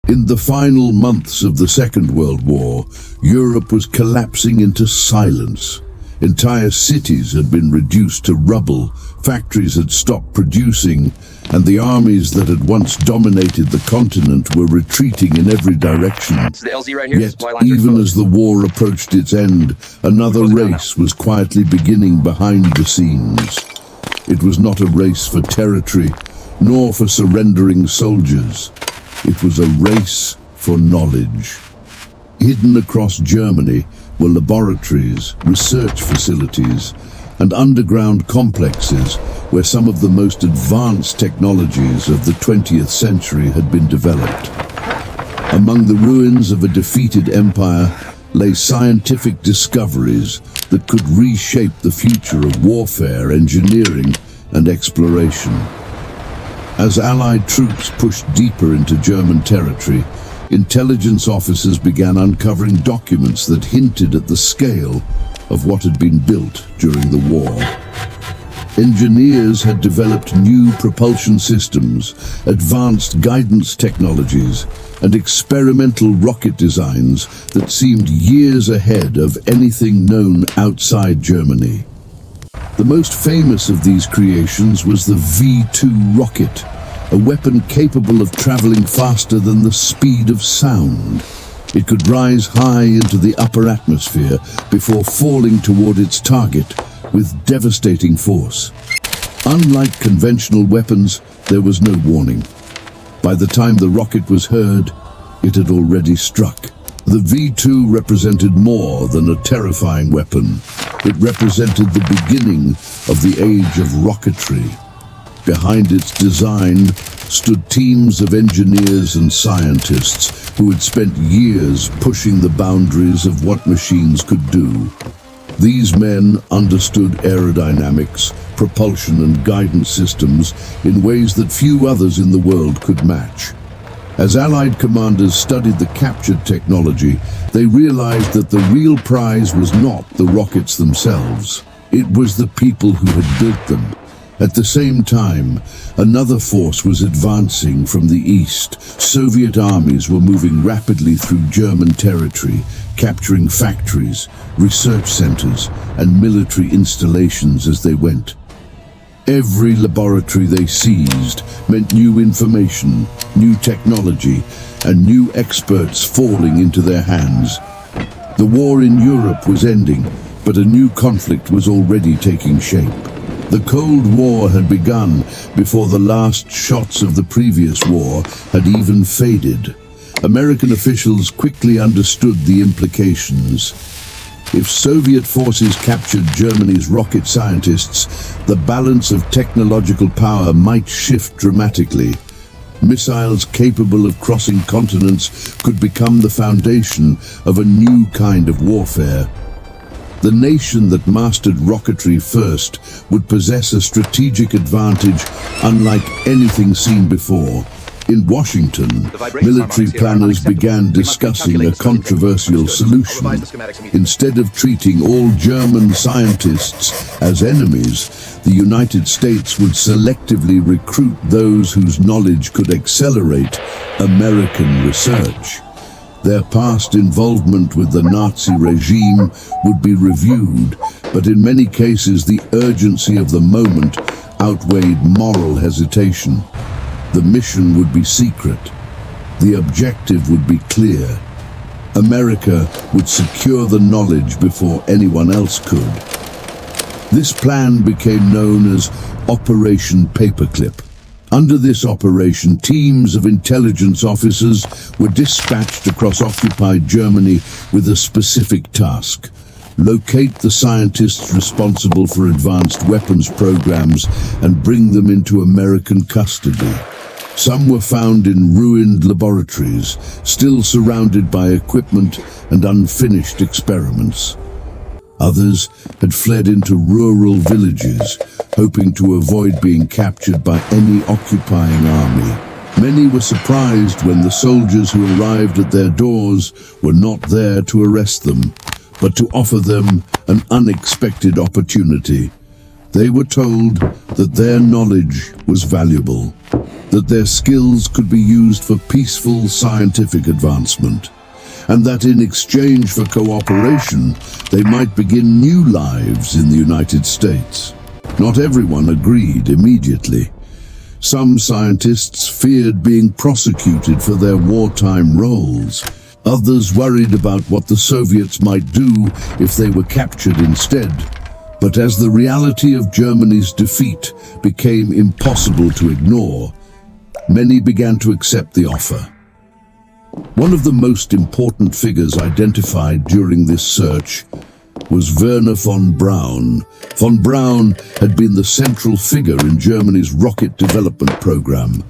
In the final months of the Second World War, Europe was collapsing into silence. Entire cities had been reduced to rubble, factories had stopped producing, and the armies that had once dominated the continent were retreating in every direction. Yet, even as the war approached its end, another race was quietly beginning behind the scenes. It was not a race for territory, nor for surrendering soldiers. It was a race for knowledge. Hidden across Germany were laboratories, research facilities, and underground complexes where some of the most advanced technologies of the 20th century had been developed. Among the ruins of a defeated empire lay scientific discoveries that could reshape the future of warfare, engineering, and exploration. As Allied troops pushed deeper into German territory, intelligence officers began uncovering documents that hinted at the scale of what had been built during the war. Engineers had developed new propulsion systems, advanced guidance technologies, and experimental rocket designs that seemed years ahead of anything known outside Germany. The most famous of these creations was the V-2 rocket, a weapon capable of traveling faster than the speed of sound. It could rise high into the upper atmosphere before falling toward its target with devastating force. Unlike conventional weapons, there was no warning. By the time the rocket was heard, it had already struck. The V-2 represented more than a terrifying weapon. It represented the beginning of the age of rocketry. Behind its design stood teams of engineers and scientists who had spent years pushing the boundaries of what machines could do. These men understood aerodynamics, propulsion, and guidance systems in ways that few others in the world could match. As Allied commanders studied the captured technology, they realized that the real prize was not the rockets themselves. It was the people who had built them. At the same time, another force was advancing from the east. Soviet armies were moving rapidly through German territory, capturing factories, research centers, and military installations as they went. Every laboratory they seized meant new information, new technology, and new experts falling into their hands. The war in Europe was ending, but a new conflict was already taking shape. The Cold War had begun before the last shots of the previous war had even faded. American officials quickly understood the implications. If Soviet forces captured Germany's rocket scientists, the balance of technological power might shift dramatically. Missiles capable of crossing continents could become the foundation of a new kind of warfare. The nation that mastered rocketry first would possess a strategic advantage unlike anything seen before. In Washington, military planners began discussing a controversial solution. Instead of treating all German scientists as enemies, the United States would selectively recruit those whose knowledge could accelerate American research. Their past involvement with the Nazi regime would be reviewed, but in many cases the urgency of the moment outweighed moral hesitation. The mission would be secret. The objective would be clear. America would secure the knowledge before anyone else could. This plan became known as Operation Paperclip. Under this operation, teams of intelligence officers were dispatched across occupied Germany with a specific task: locate the scientists responsible for advanced weapons programs and bring them into American custody. Some were found in ruined laboratories, still surrounded by equipment and unfinished experiments. Others had fled into rural villages, hoping to avoid being captured by any occupying army. Many were surprised when the soldiers who arrived at their doors were not there to arrest them, but to offer them an unexpected opportunity. They were told that their knowledge was valuable. that their skills could be used for peaceful scientific advancement, and that in exchange for cooperation, they might begin new lives in the United States. Not everyone agreed immediately. Some scientists feared being prosecuted for their wartime roles. Others worried about what the Soviets might do if they were captured instead. But as the reality of Germany's defeat became impossible to ignore, many began to accept the offer. One of the most important figures identified during this search was Werner von Braun. Von Braun had been the central figure in Germany's rocket development program.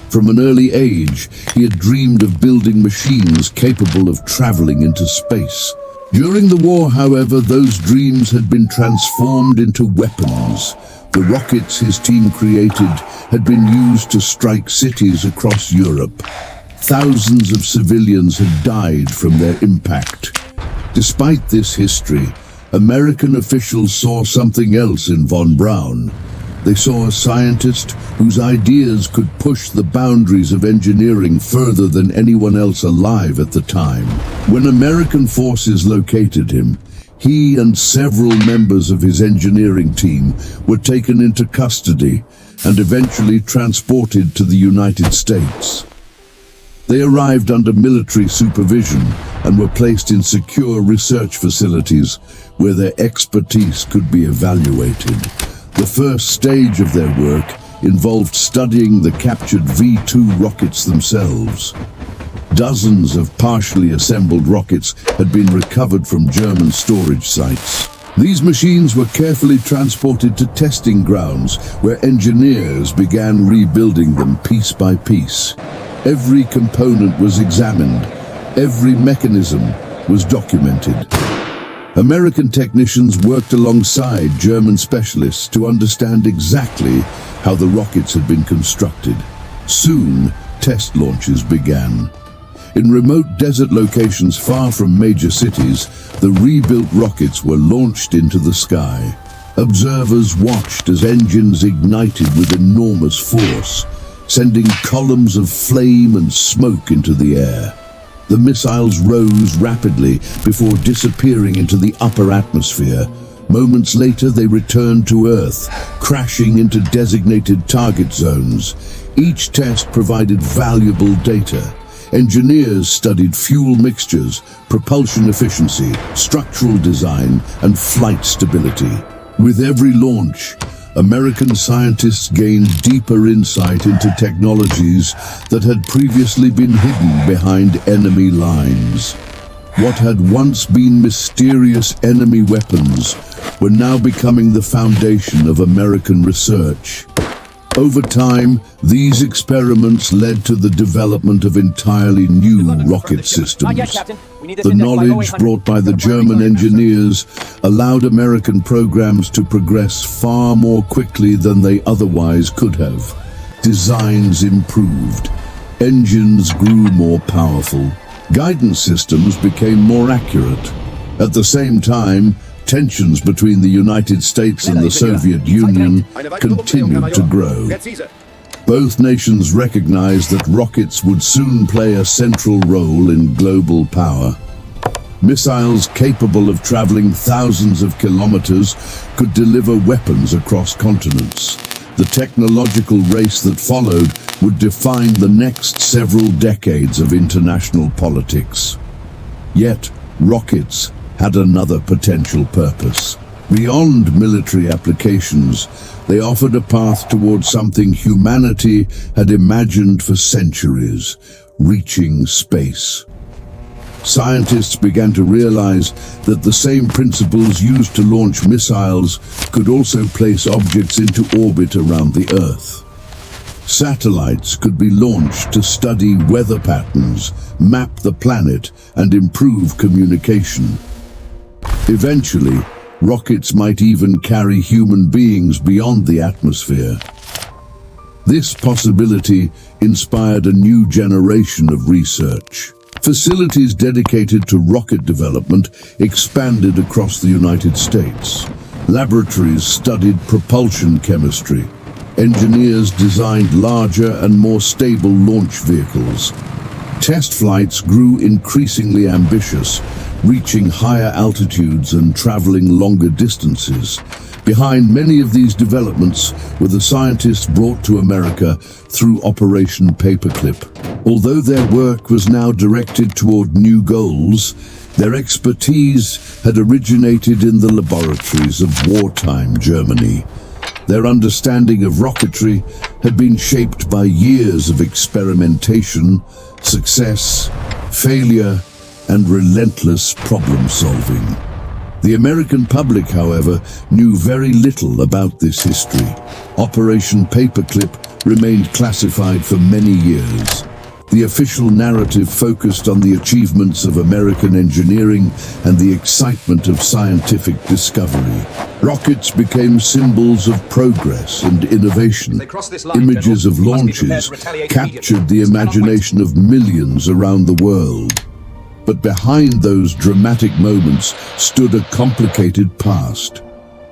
From an early age, he had dreamed of building machines capable of traveling into space. During the war, however, those dreams had been transformed into weapons. The rockets his team created had been used to strike cities across Europe. Thousands of civilians had died from their impact. Despite this history, American officials saw something else in von Braun. They saw a scientist whose ideas could push the boundaries of engineering further than anyone else alive at the time. When American forces located him, he and several members of his engineering team were taken into custody and eventually transported to the United States. They arrived under military supervision and were placed in secure research facilities where their expertise could be evaluated. The first stage of their work involved studying the captured V-2 rockets themselves. Dozens of partially assembled rockets had been recovered from German storage sites. These machines were carefully transported to testing grounds where engineers began rebuilding them piece by piece. Every component was examined. Every mechanism was documented. American technicians worked alongside German specialists to understand exactly how the rockets had been constructed. Soon, test launches began. In remote desert locations far from major cities, the rebuilt rockets were launched into the sky. Observers watched as engines ignited with enormous force, sending columns of flame and smoke into the air. The missiles rose rapidly before disappearing into the upper atmosphere. Moments later, they returned to Earth, crashing into designated target zones. Each test provided valuable data. Engineers studied fuel mixtures, propulsion efficiency, structural design, and flight stability. With every launch, American scientists gained deeper insight into technologies that had previously been hidden behind enemy lines. What had once been mysterious enemy weapons were now becoming the foundation of American research. Over time, these experiments led to the development of entirely new rocket systems. The knowledge brought by the German engineers allowed American programs to progress far more quickly than they otherwise could have. Designs improved. Engines grew more powerful. Guidance systems became more accurate. At the same time, tensions between the United States and the Soviet Union continued to grow. Both nations recognized that rockets would soon play a central role in global power. Missiles capable of traveling thousands of kilometers could deliver weapons across continents. The technological race that followed would define the next several decades of international politics. Yet, rockets had another potential purpose. Beyond military applications, they offered a path towards something humanity had imagined for centuries: reaching space. Scientists began to realize that the same principles used to launch missiles could also place objects into orbit around the Earth. Satellites could be launched to study weather patterns, map the planet, and improve communication. Eventually, rockets might even carry human beings beyond the atmosphere. This possibility inspired a new generation of research. Facilities dedicated to rocket development expanded across the United States. Laboratories studied propulsion chemistry. engineers designed larger and more stable launch vehicles. Test flights grew increasingly ambitious, reaching higher altitudes and traveling longer distances. Behind many of these developments were the scientists brought to America through Operation Paperclip. Although their work was now directed toward new goals, their expertise had originated in the laboratories of wartime Germany. Their understanding of rocketry had been shaped by years of experimentation, success, failure, and relentless problem-solving. The American public, however, knew very little about this history. Operation Paperclip remained classified for many years. The official narrative focused on the achievements of American engineering and the excitement of scientific discovery. Rockets became symbols of progress and innovation. Images of launches captured the imagination of millions around the world. But behind those dramatic moments stood a complicated past.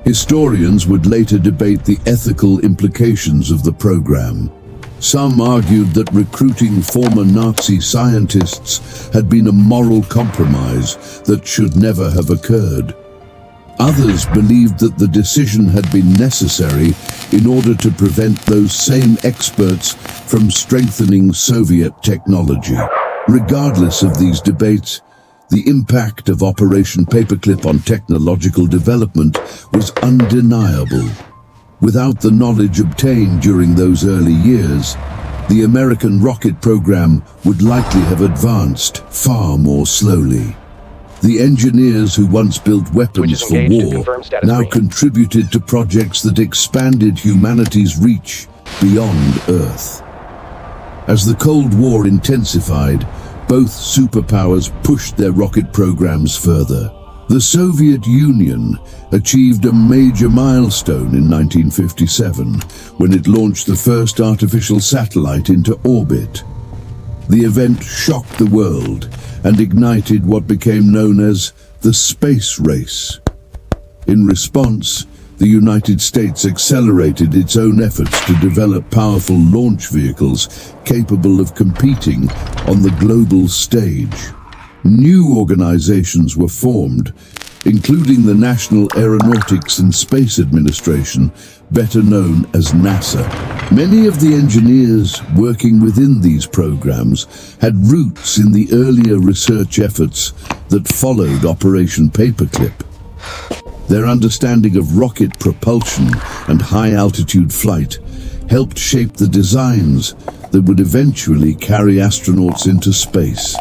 Historians would later debate the ethical implications of the program. Some argued that recruiting former Nazi scientists had been a moral compromise that should never have occurred. Others believed that the decision had been necessary in order to prevent those same experts from strengthening Soviet technology. Regardless of these debates, the impact of Operation Paperclip on technological development was undeniable. Without the knowledge obtained during those early years, the American rocket program would likely have advanced far more slowly. The engineers who once built weapons for war now contributed to projects that expanded humanity's reach beyond Earth. As the Cold War intensified, both superpowers pushed their rocket programs further. The Soviet Union achieved a major milestone in 1957 when it launched the first artificial satellite into orbit. The event shocked the world and ignited what became known as the space race. In response, the United States accelerated its own efforts to develop powerful launch vehicles capable of competing on the global stage. New organizations were formed, including the National Aeronautics and Space Administration, better known as NASA. Many of the engineers working within these programs had roots in the earlier research efforts that followed Operation Paperclip. Their understanding of rocket propulsion and high-altitude flight helped shape the designs that would eventually carry astronauts into space.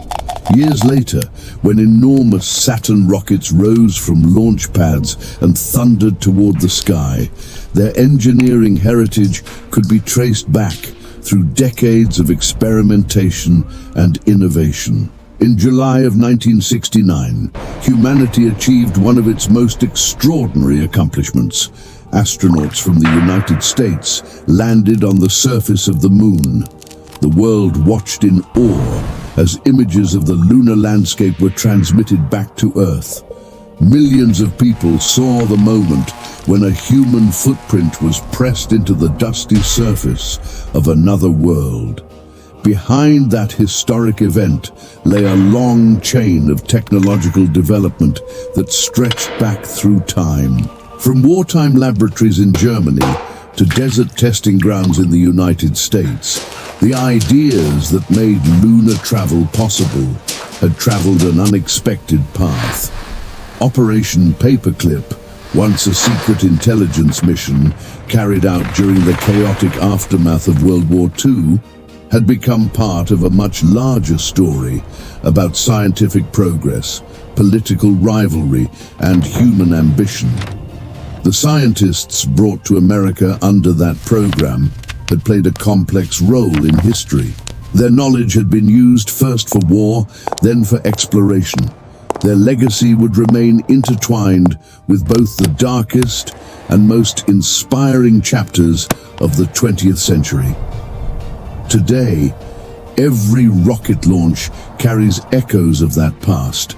Years later, when enormous Saturn rockets rose from launch pads and thundered toward the sky, their engineering heritage could be traced back through decades of experimentation and innovation. In July of 1969, humanity achieved one of its most extraordinary accomplishments. Astronauts from the United States landed on the surface of the moon. The world watched in awe as images of the lunar landscape were transmitted back to Earth. Millions of people saw the moment when a human footprint was pressed into the dusty surface of another world. Behind that historic event lay a long chain of technological development that stretched back through time. From wartime laboratories in Germany to desert testing grounds in the United States, the ideas that made lunar travel possible had traveled an unexpected path. Operation Paperclip, once a secret intelligence mission carried out during the chaotic aftermath of World War II, had become part of a much larger story about scientific progress, political rivalry, and human ambition. The scientists brought to America under that program had played a complex role in history. Their knowledge had been used first for war, then for exploration. Their legacy would remain intertwined with both the darkest and most inspiring chapters of the 20th century. Today, every rocket launch carries echoes of that past.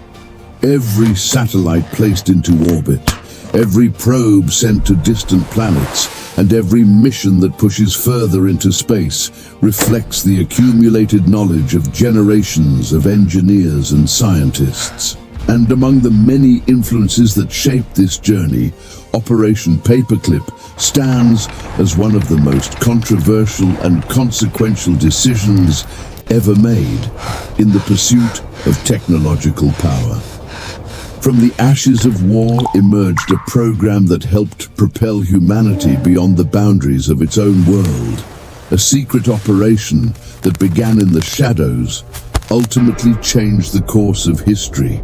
Every satellite placed into orbit, Every probe sent to distant planets and every mission that pushes further into space reflects the accumulated knowledge of generations of engineers and scientists. And among the many influences that shaped this journey, Operation Paperclip stands as one of the most controversial and consequential decisions ever made in the pursuit of technological power. From the ashes of war emerged a program that helped propel humanity beyond the boundaries of its own world. A secret operation that began in the shadows ultimately changed the course of history.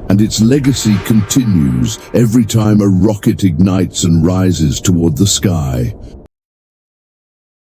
And its legacy continues every time a rocket ignites and rises toward the sky,